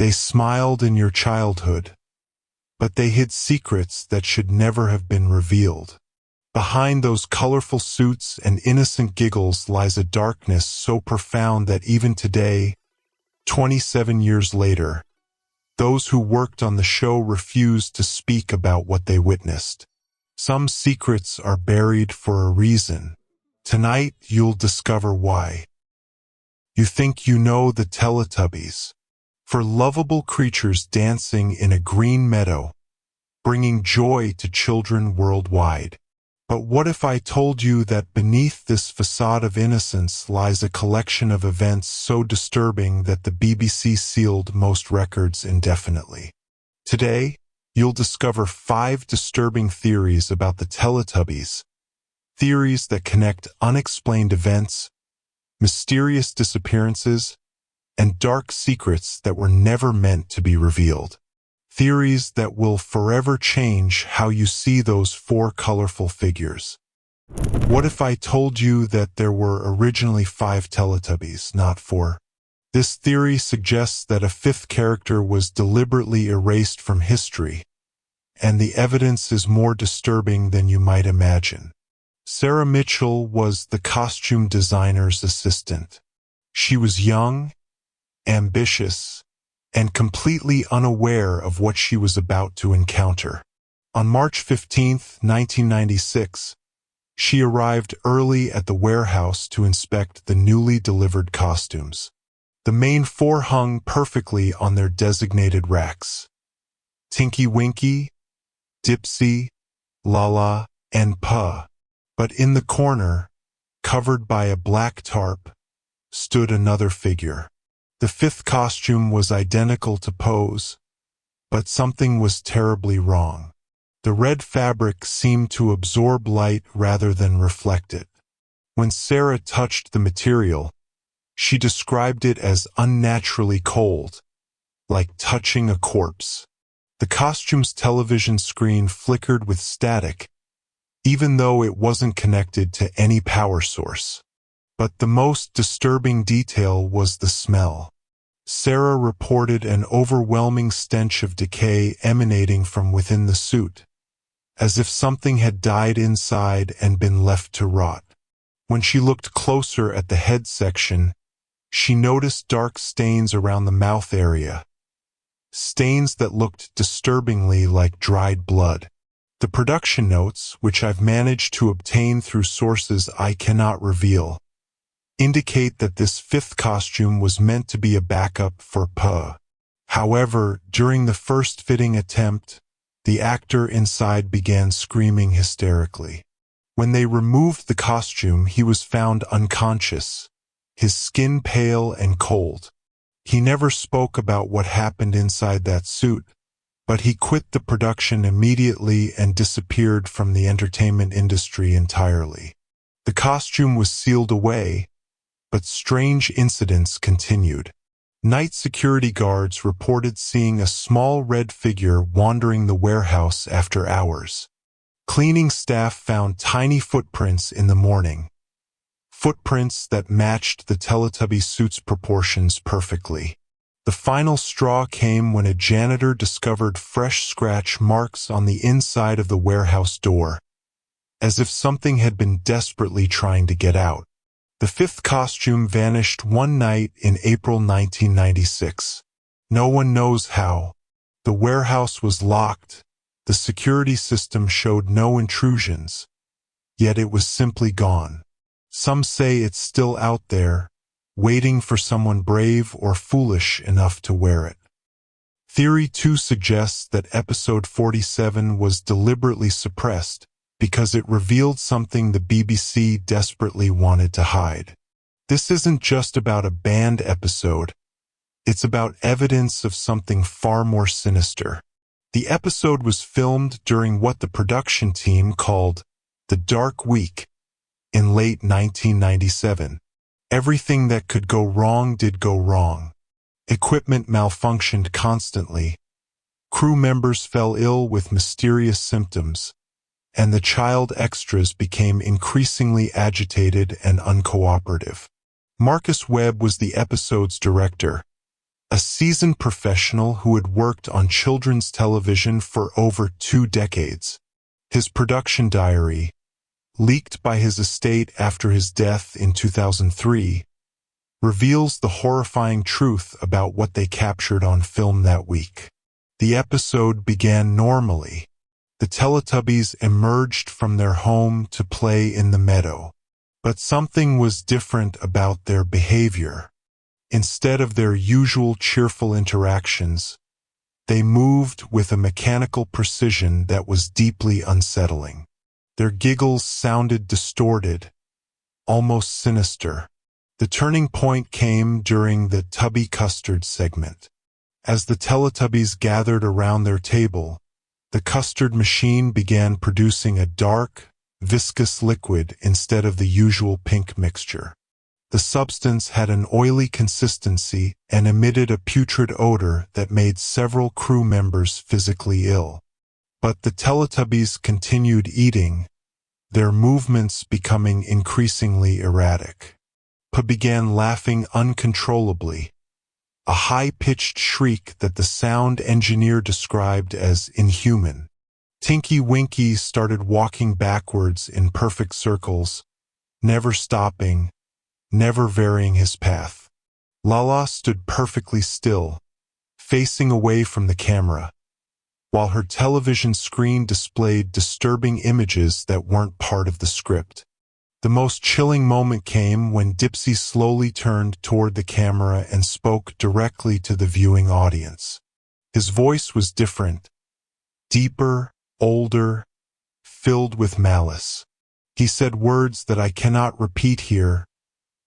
They smiled in your childhood, but they hid secrets that should never have been revealed. Behind those colorful suits and innocent giggles lies a darkness so profound that even today, 27 years later, those who worked on the show refuse to speak about what they witnessed. Some secrets are buried for a reason. Tonight, you'll discover why. You think you know the Teletubbies. For lovable creatures dancing in a green meadow, bringing joy to children worldwide. But what if I told you that beneath this facade of innocence lies a collection of events so disturbing that the BBC sealed most records indefinitely? Today, you'll discover 5 disturbing theories about the Teletubbies, theories that connect unexplained events, mysterious disappearances, and dark secrets that were never meant to be revealed. Theories that will forever change how you see those 4 colorful figures. What if I told you that there were originally 5 Teletubbies, not 4? This theory suggests that a 5th character was deliberately erased from history, and the evidence is more disturbing than you might imagine. Sarah Mitchell was the costume designer's assistant. She was young, ambitious, and completely unaware of what she was about to encounter. On March 15, 1996, she arrived early at the warehouse to inspect the newly delivered costumes. The main 4 hung perfectly on their designated racks. Tinky Winky, Dipsy, Lala, and Puh. But in the corner, covered by a black tarp, stood another figure. The 5th costume was identical to Poe's, but something was terribly wrong. The red fabric seemed to absorb light rather than reflect it. When Sarah touched the material, she described it as unnaturally cold, like touching a corpse. The costume's television screen flickered with static, even though it wasn't connected to any power source. But the most disturbing detail was the smell. Sarah reported an overwhelming stench of decay emanating from within the suit, as if something had died inside and been left to rot. When she looked closer at the head section, she noticed dark stains around the mouth area, stains that looked disturbingly like dried blood. The production notes, which I've managed to obtain through sources I cannot reveal, indicate that this 5th costume was meant to be a backup for Puh. However, during the first fitting attempt, the actor inside began screaming hysterically. When they removed the costume, he was found unconscious, his skin pale and cold. He never spoke about what happened inside that suit, but he quit the production immediately and disappeared from the entertainment industry entirely. The costume was sealed away, but strange incidents continued. Night security guards reported seeing a small red figure wandering the warehouse after hours. Cleaning staff found tiny footprints in the morning, footprints that matched the Teletubby suit's proportions perfectly. The final straw came when a janitor discovered fresh scratch marks on the inside of the warehouse door, as if something had been desperately trying to get out. The 5th costume vanished one night in April 1996. No one knows how. The warehouse was locked. The security system showed no intrusions, yet it was simply gone. Some say it's still out there, waiting for someone brave or foolish enough to wear it. Theory 2 suggests that episode 47 was deliberately suppressed because it revealed something the BBC desperately wanted to hide. This isn't just about a banned episode, it's about evidence of something far more sinister. The episode was filmed during what the production team called the Dark Week in late 1997. Everything that could go wrong did go wrong. Equipment malfunctioned constantly. Crew members fell ill with mysterious symptoms, and the child extras became increasingly agitated and uncooperative. Marcus Webb was the episode's director, a seasoned professional who had worked on children's television for over 2 decades. His production diary, leaked by his estate after his death in 2003, reveals the horrifying truth about what they captured on film that week. The episode began normally. The Teletubbies emerged from their home to play in the meadow. But something was different about their behavior. Instead of their usual cheerful interactions, they moved with a mechanical precision that was deeply unsettling. Their giggles sounded distorted, almost sinister. The turning point came during the Tubby Custard segment. As the Teletubbies gathered around their table, the custard machine began producing a dark, viscous liquid instead of the usual pink mixture. The substance had an oily consistency and emitted a putrid odor that made several crew members physically ill. But the Teletubbies continued eating, their movements becoming increasingly erratic. Pa began laughing uncontrollably, a high-pitched shriek that the sound engineer described as inhuman. Tinky Winky started walking backwards in perfect circles, never stopping, never varying his path. Lala stood perfectly still, facing away from the camera, while her television screen displayed disturbing images that weren't part of the script. The most chilling moment came when Dipsy slowly turned toward the camera and spoke directly to the viewing audience. His voice was different, deeper, older, filled with malice. He said words that I cannot repeat here,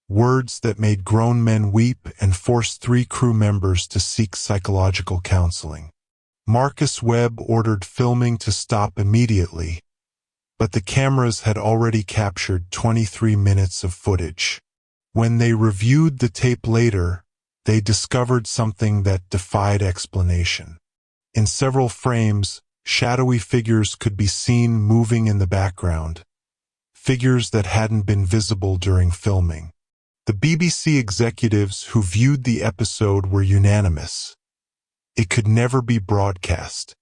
words that made grown men weep and forced 3 crew members to seek psychological counseling. Marcus Webb ordered filming to stop immediately, but the cameras had already captured 23 minutes of footage. When they reviewed the tape later, they discovered something that defied explanation. In several frames, shadowy figures could be seen moving in the background, figures that hadn't been visible during filming. The BBC executives who viewed the episode were unanimous. It could never be broadcast.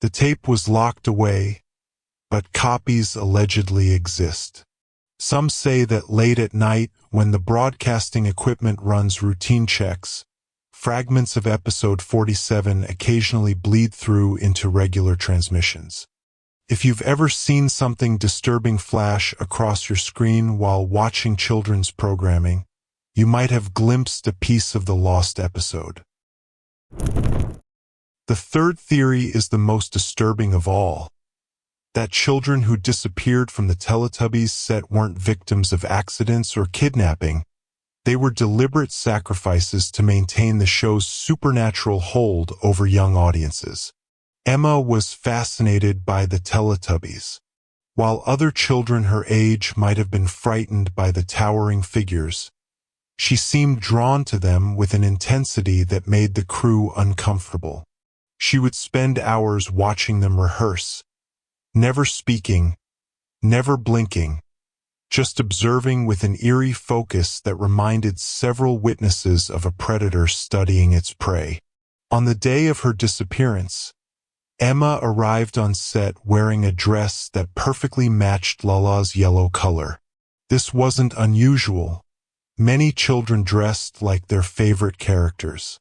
The tape was locked away, but copies allegedly exist. Some say that late at night, when the broadcasting equipment runs routine checks, fragments of episode 47 occasionally bleed through into regular transmissions. If you've ever seen something disturbing flash across your screen while watching children's programming, you might have glimpsed a piece of the lost episode. The third theory is the most disturbing of all. That children who disappeared from the Teletubbies set weren't victims of accidents or kidnapping. They were deliberate sacrifices to maintain the show's supernatural hold over young audiences. Emma was fascinated by the Teletubbies. While other children her age might have been frightened by the towering figures, she seemed drawn to them with an intensity that made the crew uncomfortable. She would spend hours watching them rehearse, never speaking, never blinking, just observing with an eerie focus that reminded several witnesses of a predator studying its prey. On the day of her disappearance, Emma arrived on set wearing a dress that perfectly matched Lala's yellow color. This wasn't unusual. Many children dressed like their favorite characters.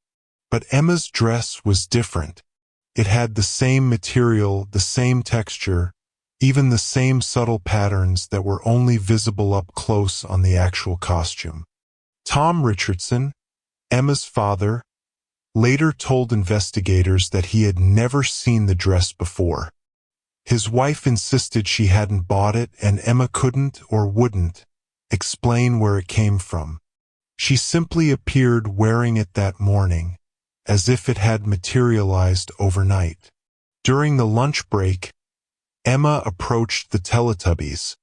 But Emma's dress was different. It had the same material, the same texture, even the same subtle patterns that were only visible up close on the actual costume. Tom Richardson, Emma's father, later told investigators that he had never seen the dress before. His wife insisted she hadn't bought it, and Emma couldn't or wouldn't explain where it came from. She simply appeared wearing it that morning, as if it had materialized overnight. During the lunch break, Emma approached the Teletubbies,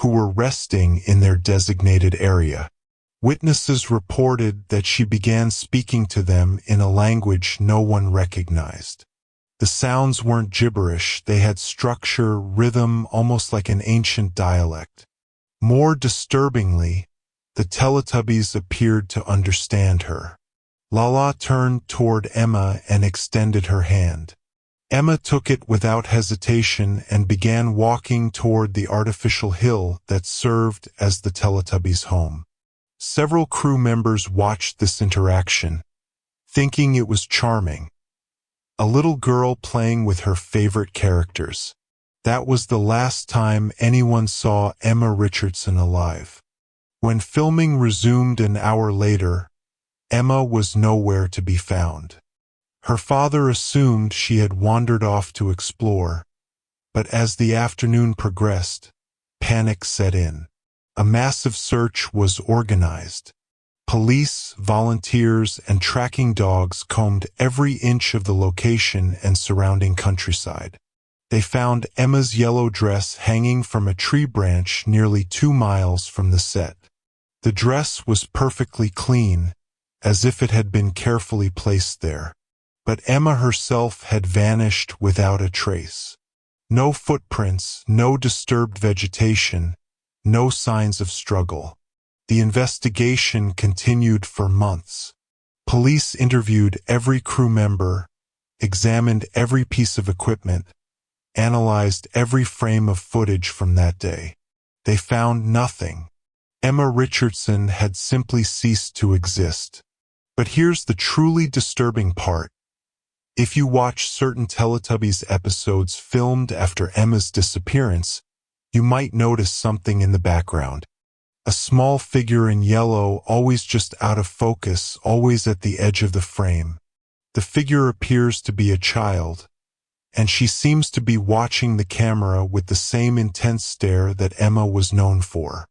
who were resting in their designated area. Witnesses reported that she began speaking to them in a language no one recognized. The sounds weren't gibberish, they had structure, rhythm, almost like an ancient dialect. More disturbingly, the Teletubbies appeared to understand her. Lala turned toward Emma and extended her hand. Emma took it without hesitation and began walking toward the artificial hill that served as the Teletubbies' home. Several crew members watched this interaction, thinking it was charming. A little girl playing with her favorite characters. That was the last time anyone saw Emma Richardson alive. When filming resumed an hour later, Emma was nowhere to be found. Her father assumed she had wandered off to explore, but as the afternoon progressed, panic set in. A massive search was organized. Police, volunteers, and tracking dogs combed every inch of the location and surrounding countryside. They found Emma's yellow dress hanging from a tree branch nearly 2 miles from the set. The dress was perfectly clean, as if it had been carefully placed there. But Emma herself had vanished without a trace. No footprints, no disturbed vegetation, no signs of struggle. The investigation continued for months. Police interviewed every crew member, examined every piece of equipment, analyzed every frame of footage from that day. They found nothing. Emma Richardson had simply ceased to exist. But here's the truly disturbing part. If you watch certain Teletubbies episodes filmed after Emma's disappearance, you might notice something in the background. A small figure in yellow, always just out of focus, always at the edge of the frame. The figure appears to be a child, and she seems to be watching the camera with the same intense stare that Emma was known for.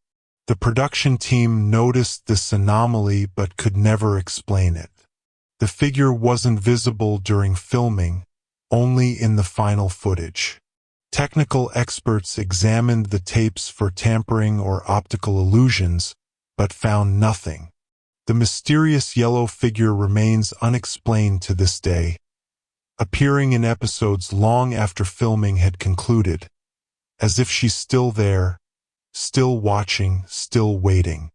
The production team noticed this anomaly but could never explain it. The figure wasn't visible during filming, only in the final footage. Technical experts examined the tapes for tampering or optical illusions, but found nothing. The mysterious yellow figure remains unexplained to this day, appearing in episodes long after filming had concluded, as if she's still there, still watching, still waiting.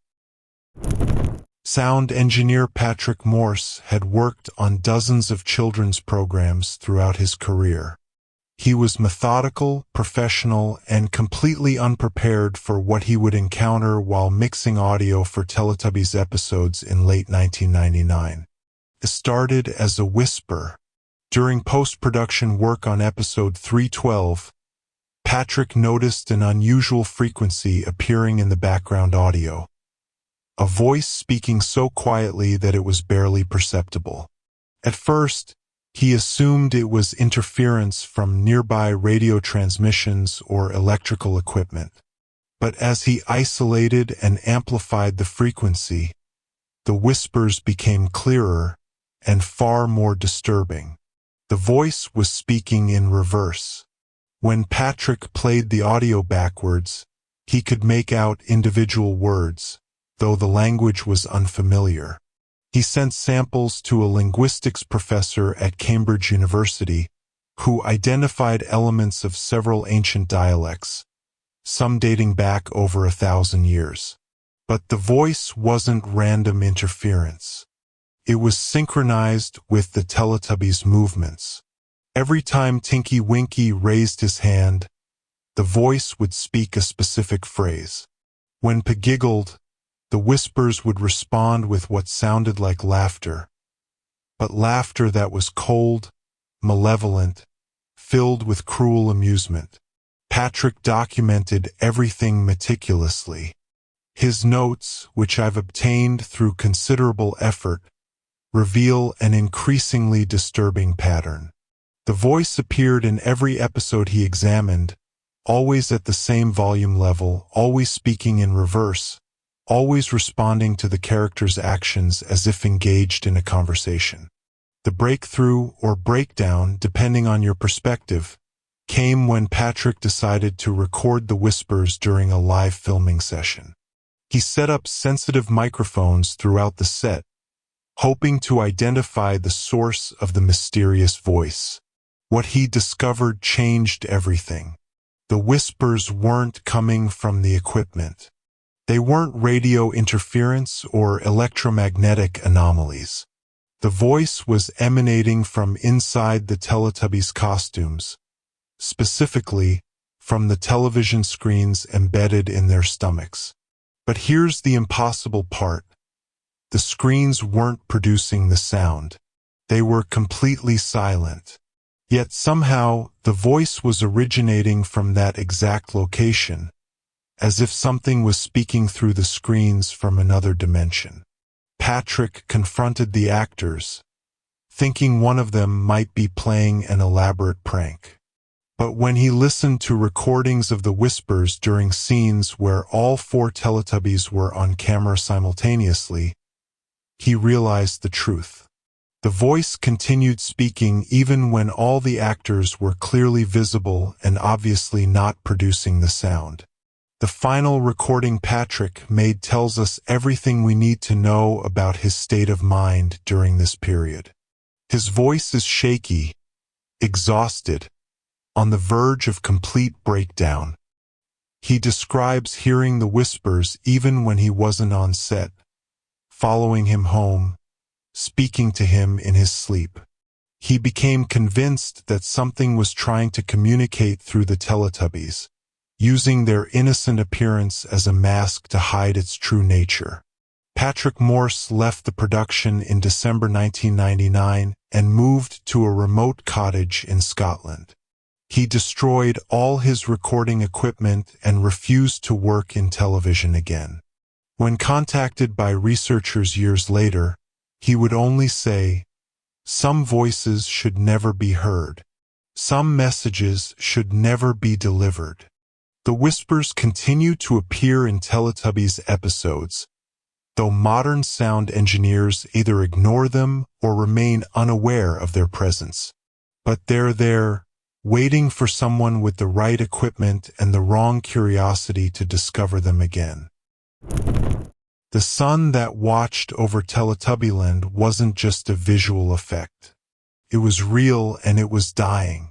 Sound engineer Patrick Morse had worked on dozens of children's programs throughout his career. He was methodical, professional, and completely unprepared for what he would encounter while mixing audio for Teletubbies episodes in late 1999. It started as a whisper. During post-production work on episode 312, Patrick noticed an unusual frequency appearing in the background audio. A voice speaking so quietly that it was barely perceptible. At first, he assumed it was interference from nearby radio transmissions or electrical equipment. But as he isolated and amplified the frequency, the whispers became clearer and far more disturbing. The voice was speaking in reverse. When Patrick played the audio backwards, he could make out individual words, though the language was unfamiliar. He sent samples to a linguistics professor at Cambridge University, who identified elements of several ancient dialects, some dating back over 1,000 years. But the voice wasn't random interference. It was synchronized with the Teletubbies' movements. Every time Tinky Winky raised his hand, the voice would speak a specific phrase. When Pig giggled, the whispers would respond with what sounded like laughter, but laughter that was cold, malevolent, filled with cruel amusement. Patrick documented everything meticulously. His notes, which I've obtained through considerable effort, reveal an increasingly disturbing pattern. The voice appeared in every episode he examined, always at the same volume level, always speaking in reverse, always responding to the character's actions as if engaged in a conversation. The breakthrough or breakdown, depending on your perspective, came when Patrick decided to record the whispers during a live filming session. He set up sensitive microphones throughout the set, hoping to identify the source of the mysterious voice. What he discovered changed everything. The whispers weren't coming from the equipment. They weren't radio interference or electromagnetic anomalies. The voice was emanating from inside the Teletubbies' costumes, specifically from the television screens embedded in their stomachs. But here's the impossible part. The screens weren't producing the sound. They were completely silent. Yet somehow, the voice was originating from that exact location, as if something was speaking through the screens from another dimension. Patrick confronted the actors, thinking one of them might be playing an elaborate prank. But when he listened to recordings of the whispers during scenes where all 4 Teletubbies were on camera simultaneously, he realized the truth. The voice continued speaking even when all the actors were clearly visible and obviously not producing the sound. The final recording Patrick made tells us everything we need to know about his state of mind during this period. His voice is shaky, exhausted, on the verge of complete breakdown. He describes hearing the whispers even when he wasn't on set, following him home, speaking to him in his sleep. He became convinced that something was trying to communicate through the Teletubbies, using their innocent appearance as a mask to hide its true nature. Patrick Morse left the production in December 1999 and moved to a remote cottage in Scotland. He destroyed all his recording equipment and refused to work in television again. When contacted by researchers years later, he would only say, "Some voices should never be heard. Some messages should never be delivered." The whispers continue to appear in Teletubbies episodes, though modern sound engineers either ignore them or remain unaware of their presence. But they're there, waiting for someone with the right equipment and the wrong curiosity to discover them again. The sun that watched over Teletubbyland wasn't just a visual effect. It was real and it was dying.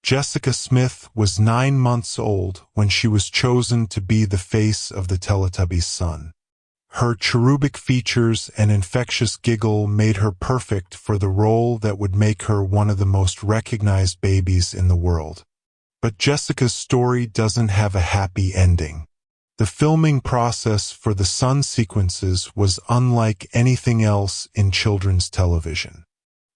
Jessica Smith was 9 months old when she was chosen to be the face of the Teletubbies' sun. Her cherubic features and infectious giggle made her perfect for the role that would make her one of the most recognized babies in the world. But Jessica's story doesn't have a happy ending. The filming process for the sun sequences was unlike anything else in children's television.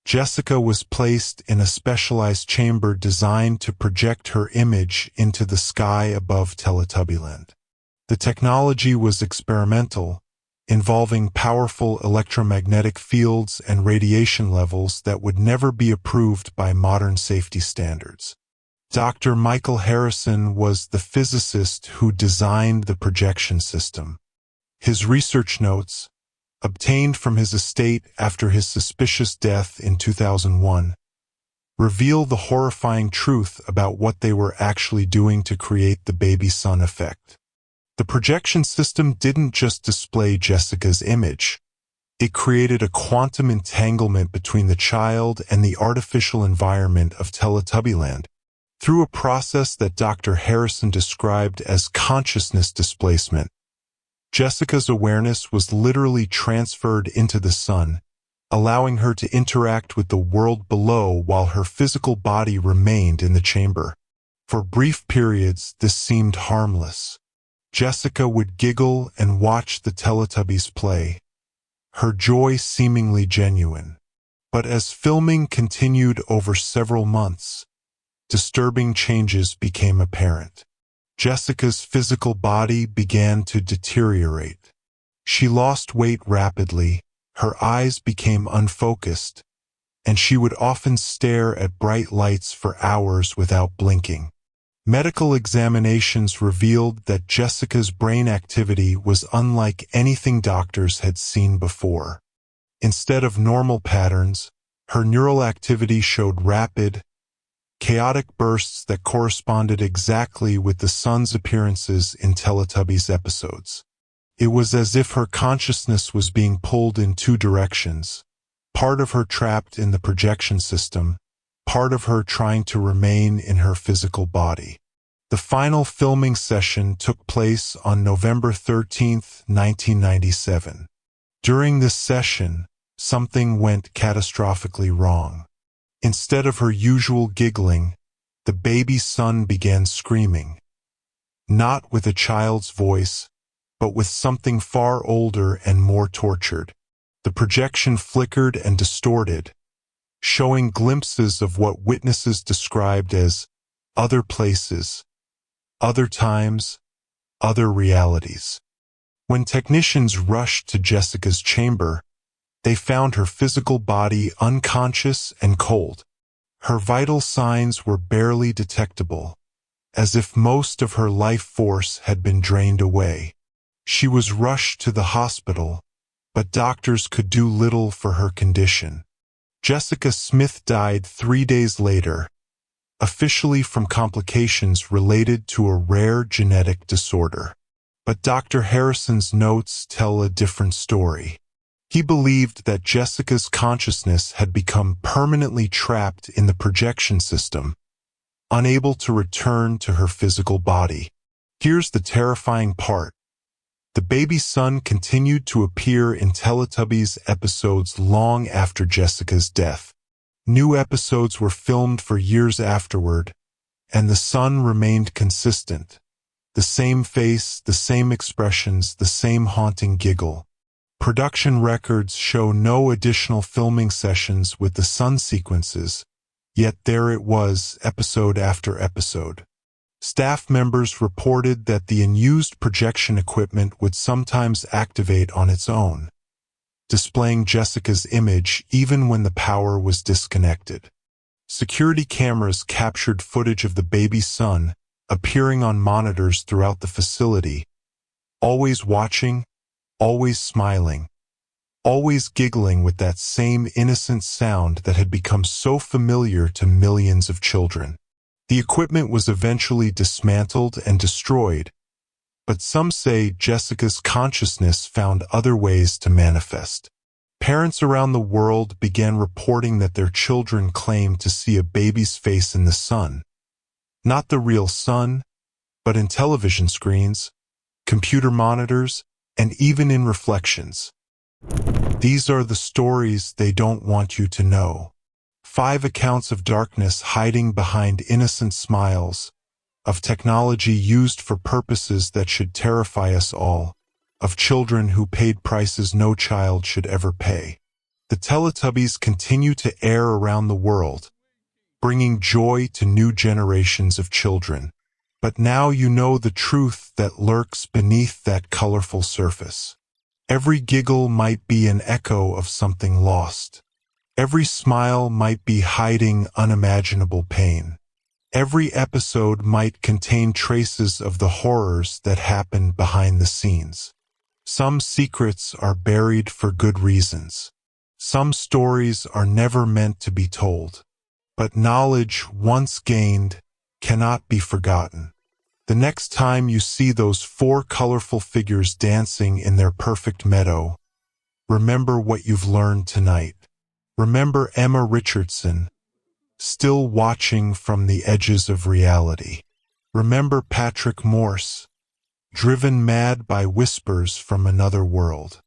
Jessica was placed in a specialized chamber designed to project her image into the sky above Teletubbyland. The technology was experimental, involving powerful electromagnetic fields and radiation levels that would never be approved by modern safety standards. Dr. Michael Harrison was the physicist who designed the projection system. His research notes, obtained from his estate after his suspicious death in 2001, reveal the horrifying truth about what they were actually doing to create the baby sun effect. The projection system didn't just display Jessica's image. It created a quantum entanglement between the child and the artificial environment of Teletubbyland. Through a process that Dr. Harrison described as consciousness displacement, Jessica's awareness was literally transferred into the sun, allowing her to interact with the world below while her physical body remained in the chamber. For brief periods, this seemed harmless. Jessica would giggle and watch the Teletubbies play, her joy seemingly genuine. But as filming continued over several months, disturbing changes became apparent. Jessica's physical body began to deteriorate. She lost weight rapidly, her eyes became unfocused, and she would often stare at bright lights for hours without blinking. Medical examinations revealed that Jessica's brain activity was unlike anything doctors had seen before. Instead of normal patterns, her neural activity showed rapid, chaotic bursts that corresponded exactly with the sun's appearances in Teletubbies episodes. It was as if her consciousness was being pulled in 2 directions, part of her trapped in the projection system, part of her trying to remain in her physical body. The final filming session took place on November 13, 1997. During this session, something went catastrophically wrong. Instead of her usual giggling, the baby son began screaming. Not with a child's voice, but with something far older and more tortured. The projection flickered and distorted, showing glimpses of what witnesses described as other places, other times, other realities. When technicians rushed to Jessica's chamber, they found her physical body unconscious and cold. Her vital signs were barely detectable, as if most of her life force had been drained away. She was rushed to the hospital, but doctors could do little for her condition. Jessica Smith died 3 days later, officially from complications related to a rare genetic disorder. But Dr. Harrison's notes tell a different story. He believed that Jessica's consciousness had become permanently trapped in the projection system, unable to return to her physical body. Here's the terrifying part. The baby son continued to appear in Teletubbies episodes long after Jessica's death. New episodes were filmed for years afterward, and the son remained consistent. The same face, the same expressions, the same haunting giggle. Production records show no additional filming sessions with the son sequences, yet there it was, episode after episode. Staff members reported that the unused projection equipment would sometimes activate on its own, displaying Jessica's image even when the power was disconnected. Security cameras captured footage of the baby son appearing on monitors throughout the facility, always watching, always smiling, always giggling with that same innocent sound that had become so familiar to millions of children. The equipment was eventually dismantled and destroyed, but some say Jessica's consciousness found other ways to manifest. Parents around the world began reporting that their children claimed to see a baby's face in the sun. Not the real sun, but in television screens, computer monitors, and even in reflections. These are the stories they don't want you to know. 5 accounts of darkness hiding behind innocent smiles, of technology used for purposes that should terrify us all, of children who paid prices no child should ever pay. The Teletubbies continue to air around the world, bringing joy to new generations of children. But now you know the truth that lurks beneath that colorful surface. Every giggle might be an echo of something lost. Every smile might be hiding unimaginable pain. Every episode might contain traces of the horrors that happened behind the scenes. Some secrets are buried for good reasons. Some stories are never meant to be told. But knowledge once gained cannot be forgotten. The next time you see those 4 colorful figures dancing in their perfect meadow, remember what you've learned tonight. Remember Emma Richardson, still watching from the edges of reality. Remember Patrick Morse, driven mad by whispers from another world.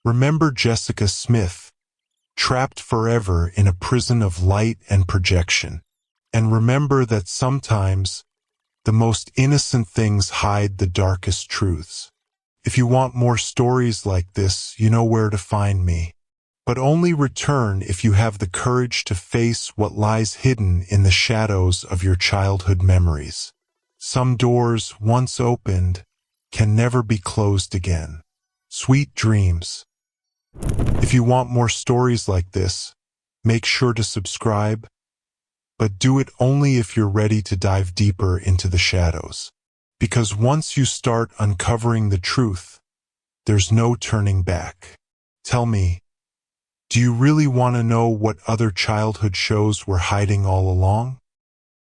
Remember Jessica Smith, trapped forever in a prison of light and projection. And remember that sometimes the most innocent things hide the darkest truths. If you want more stories like this, you know where to find me. But only return if you have the courage to face what lies hidden in the shadows of your childhood memories. Some doors, once opened, can never be closed again. Sweet dreams. If you want more stories like this, make sure to subscribe, but do it only if you're ready to dive deeper into the shadows. Because once you start uncovering the truth, there's no turning back. Tell me, do you really want to know what other childhood shows were hiding all along?